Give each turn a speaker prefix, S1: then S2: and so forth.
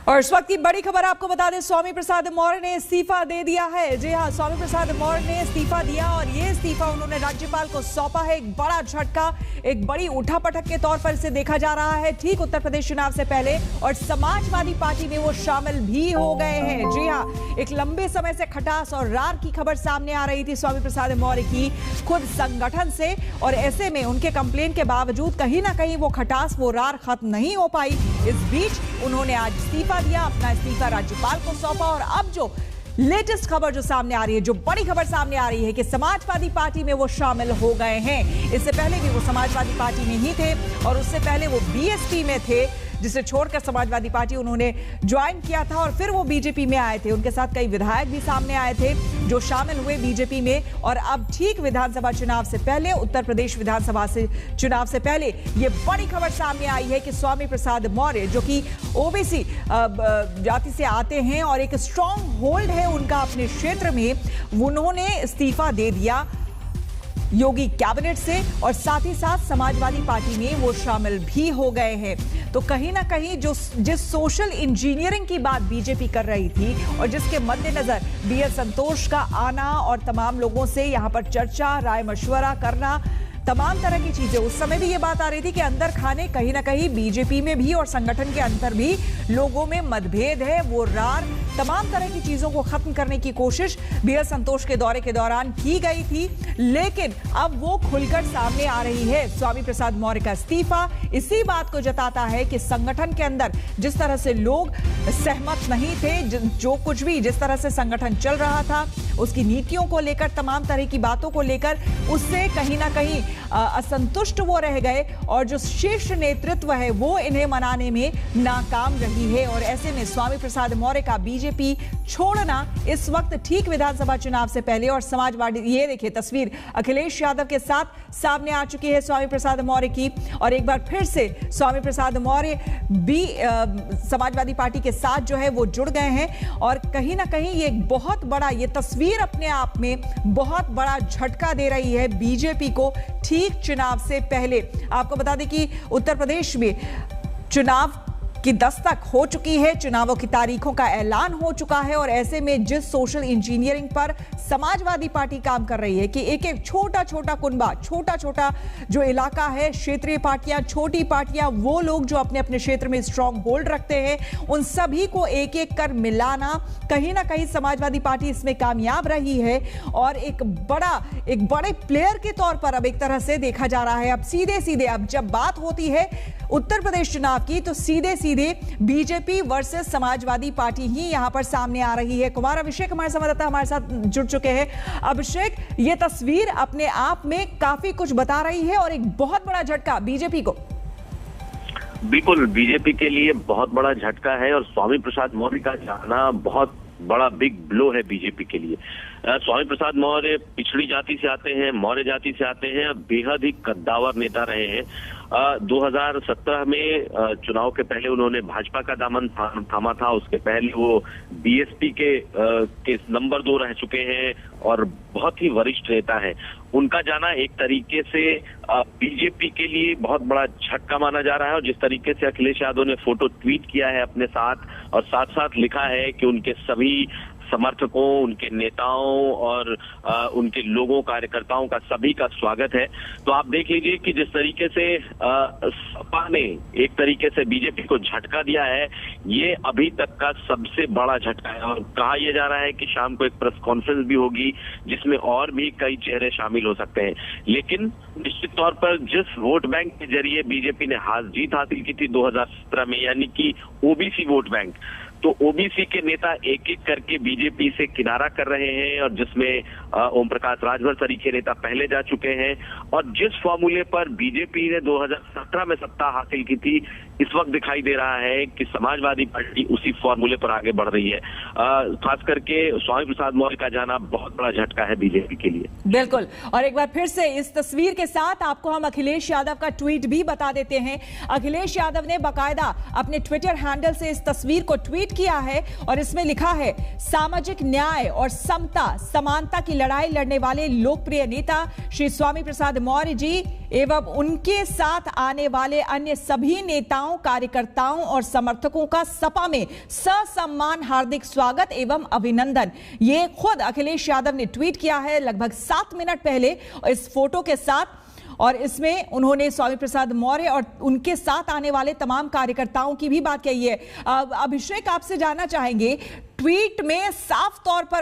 S1: और इस वक्त की बड़ी खबर आपको बता दें, स्वामी प्रसाद मौर्य ने इस्तीफा दे दिया है। जी हां, स्वामी प्रसाद मौर्य ने इस्तीफा दिया और ये इस्तीफा उन्होंने राज्यपाल को सौंपा है। एक बड़ा झटका, एक बड़ी उठापटक के तौर पर इसे देखा जा रहा है ठीक उत्तर प्रदेश चुनाव से पहले, और समाजवादी पार्टी में वो शामिल भी हो गए हैं। जी हां, एक लंबे समय से खटास और रार की खबर सामने आ रही थी स्वामी प्रसाद मौर्य की खुद संगठन से, और ऐसे में उनके कंप्लेन के बावजूद कहीं ना कहीं वो खटास, वो रार खत्म नहीं हो पाई। इस बीच उन्होंने आज इस्तीफा दिया, अपना इस्तीफा राज्यपाल को सौंपा। और अब जो लेटेस्ट खबर जो सामने आ रही है, जो बड़ी खबर सामने आ रही है कि समाजवादी पार्टी में वो शामिल हो गए हैं। इससे पहले भी वो समाजवादी पार्टी में ही थे और उससे पहले वो बीएसपी में थे, जिसे छोड़कर समाजवादी पार्टी उन्होंने ज्वाइन किया था और फिर वो बीजेपी में आए थे। उनके साथ कई विधायक भी सामने आए थे जो शामिल हुए बीजेपी में। और अब ठीक विधानसभा चुनाव से पहले, उत्तर प्रदेश विधानसभा से चुनाव से पहले ये बड़ी खबर सामने आई है कि स्वामी प्रसाद मौर्य, जो कि ओबीसी जाति से आते हैं और एक स्ट्रॉन्ग होल्ड है उनका अपने क्षेत्र में, उन्होंने इस्तीफा दे दिया योगी कैबिनेट से और साथ ही साथ समाजवादी पार्टी में वो शामिल भी हो गए हैं। तो कहीं ना कहीं जिस सोशल इंजीनियरिंग की बात बीजेपी कर रही थी और जिसके मद्देनजर बीएल संतोष का आना और तमाम लोगों से यहां पर चर्चा, राय मशवरा करना, तमाम तरह की चीजें, उस समय भी ये बात आ रही थी कि अंदर खाने कहीं ना कहीं बीजेपी में भी और संगठन के अंदर भी लोगों में मतभेद है। वो रार, तमाम तरह की चीजों को खत्म करने की कोशिश बीएल संतोष के दौरे के दौरान की गई थी, लेकिन अब वो खुलकर सामने आ रही है। स्वामी प्रसाद मौर्य का इस्तीफा इसी बात को जताता है कि संगठन के अंदर जिस तरह से लोग सहमत नहीं थे, जो कुछ भी जिस तरह से संगठन चल रहा था, उसकी नीतियों को लेकर, तमाम तरह की बातों को लेकर, उससे कहीं ना कहीं असंतुष्ट वो रह गए और जो शीर्ष नेतृत्व है वो इन्हें मनाने में नाकाम रही है। और ऐसे में स्वामी प्रसाद मौर्य का बीजेपी छोड़ना इस वक्त ठीक विधानसभा चुनाव से पहले, और समाजवादी, ये देखिए तस्वीर अखिलेश यादव के साथ सामने आ चुकी है स्वामी प्रसाद मौर्य की, और एक बार फिर से स्वामी प्रसाद मौर्य भी समाजवादी पार्टी के साथ जो है वो जुड़ गए हैं। और कहीं ना कहीं ये एक बहुत बड़ा, ये तस्वीर अपने आप में बहुत बड़ा झटका दे रही है बीजेपी को ठीक चुनाव से पहले। आपको बता दें कि उत्तर प्रदेश में चुनाव की दस्तक हो चुकी है, चुनावों की तारीखों का ऐलान हो चुका है, और ऐसे में जिस सोशल इंजीनियरिंग पर समाजवादी पार्टी काम कर रही है कि एक एक छोटा छोटा कुनबा, छोटा छोटा जो इलाका है, क्षेत्रीय पार्टियां, छोटी पार्टियां, वो लोग जो अपने अपने क्षेत्र में स्ट्रांग होल्ड रखते हैं, उन सभी को एक एक कर मिलाना, कहीं ना कहीं समाजवादी पार्टी इसमें कामयाब रही है। और एक बड़े प्लेयर के तौर पर अब एक तरह से देखा जा रहा है। अब सीधे सीधे अब जब बात होती है उत्तर प्रदेश चुनाव की, तो सीधे सीधे बीजेपी वर्सेस समाजवादी पार्टी ही यहां पर सामने आ रही है। कुमार अभिषेक हमारे संवाददाता हमारे साथ जुड़ चुके हैं। अभिषेक, ये तस्वीर अपने आप में काफी कुछ बता रही है और एक बहुत बड़ा झटका बीजेपी को।
S2: बिल्कुल, बीजेपी के लिए बहुत बड़ा झटका है और स्वामी प्रसाद मौर्य का जाना बहुत बड़ा बिग ब्लो है बीजेपी के लिए। स्वामी प्रसाद मौर्य पिछड़ी जाति से आते हैं, मौर्य जाति से आते हैं, बेहद ही कद्दावर नेता रहे हैं। 2017 में चुनाव के पहले उन्होंने भाजपा का दामन थामा था, उसके पहले वो बीएसपी के नंबर 2 रह चुके हैं और बहुत ही वरिष्ठ नेता है। उनका जाना एक तरीके से बीजेपी के लिए बहुत बड़ा झटका माना जा रहा है। और जिस तरीके से अखिलेश यादव ने फोटो ट्वीट किया है अपने साथ, और साथ साथ लिखा है कि उनके सभी समर्थकों, उनके नेताओं और उनके लोगों, कार्यकर्ताओं का सभी का स्वागत है। तो आप देख लीजिए कि जिस तरीके से सपा ने एक तरीके से बीजेपी को झटका दिया है, ये अभी तक का सबसे बड़ा झटका है। और कहा यह जा रहा है कि शाम को एक प्रेस कॉन्फ्रेंस भी होगी जिसमें और भी कई चेहरे शामिल हो सकते हैं। लेकिन निश्चित तौर पर जिस वोट बैंक के जरिए बीजेपी ने जीत हासिल की थी 2017 में, यानी कि ओबीसी वोट बैंक, तो ओबीसी के नेता एक एक करके बीजेपी से किनारा कर रहे हैं, और जिसमें ओम प्रकाश राजभर तरीके नेता पहले जा चुके हैं। और जिस फॉर्मूले पर बीजेपी ने 2017 में सत्ता हासिल की थी, इस वक्त दिखाई दे रहा है कि समाजवादी पार्टी उसी फॉर्मूले पर आगे बढ़ रही है। खास करके स्वामी प्रसाद मौर्य का जाना बहुत बड़ा झटका है बीजेपी के लिए।
S1: बिल्कुल, और एक बार फिर से इस तस्वीर के साथ आपको हम अखिलेश यादव का ट्वीट भी बता देते हैं। अखिलेश यादव ने बाकायदा अपने ट्विटर हैंडल से इस तस्वीर को ट्वीट किया है और इसमें लिखा है, सामाजिक न्याय और समता, समानता की लड़ाई लड़ने वाले लोकप्रिय नेता श्री स्वामी प्रसाद मौर्य जी एवं उनके साथ आने वाले अन्य सभी नेताओं, कार्यकर्ताओं और समर्थकों का सपा में ससम्मान हार्दिक स्वागत एवं अभिनंदन। ये खुद अखिलेश यादव ने ट्वीट किया है लगभग 7 मिनट पहले इस फोटो के साथ, और इसमें उन्होंने स्वामी प्रसाद मौर्य और उनके साथ आने वाले तमाम कार्यकर्ताओं की भी बात कही है। अभिषेक, आपसे जानना चाहेंगे, ट्वीट में साफ तौर पर